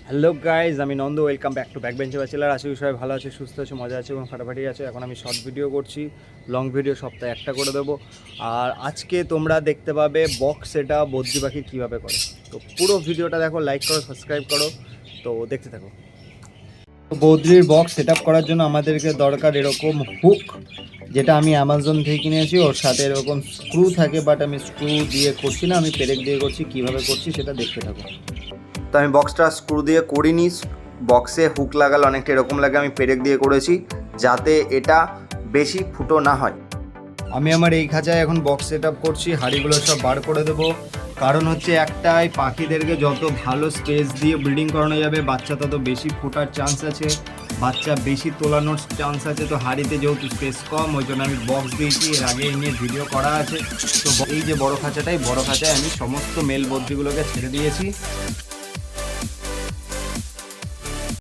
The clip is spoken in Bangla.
হ্যালো গাইজ, আমি Nanda. Welcome back to backbencher bachelor. আশা করি সবাই ভালো আছে, সুস্থ আছে, মজা আছে এবং ফাটাফাটি আছে। এখন আমি শর্ট ভিডিও করছি, লং ভিডিও সপ্তাহে একটা করে দেবো। আর আজকে তোমরা দেখতে পাবে বক্স সেটা বদ্রি পাখি কীভাবে করে। তো পুরো ভিডিওটা দেখো, লাইক করো, সাবস্ক্রাইব করো, তো দেখতে থাকো। বদ্রির বক্স সেট আপ করার জন্য আমাদেরকে দরকার এরকম হুক, যেটা আমি অ্যামাজন থেকে কিনেছি। ওর সাথে এরকম স্ক্রু থাকে, বাট আমি স্ক্রু দিয়ে করছি না, আমি পেরেক দিয়ে করছি। কীভাবে করছি সেটা দেখতে থাকো। তো আমি বক্সটা স্ক্রু দিয়ে করিনি, বক্সে হুক লাগালে অনেকটা এরকম লাগে। আমি পেরেক দিয়ে করেছি যাতে এটা বেশি ফুটো না হয়। আমি আমার এই খাঁচায় এখন বক্স সেট আপ করছি, হাঁড়িগুলো সব বার করে দেবো। কারণ হচ্ছে একটাই, পাখিদেরকে যত ভালো স্পেস দিয়ে ব্রিডিং করানো যাবে, বাচ্চা তত বেশি ফোটার চান্স আছে, বাচ্চা বেশি তোলানোর চান্স আছে। তো হাঁড়িতে যেহেতু স্পেস কম, ওই জন্য আমি বক্স দিয়েছি। এর আগে এই নিয়ে ভিডিও করা আছে। তো এই যে বড় খাঁচায় আমি সমস্ত মেল বদ্রিগুলোকে ছেড়ে দিয়েছি।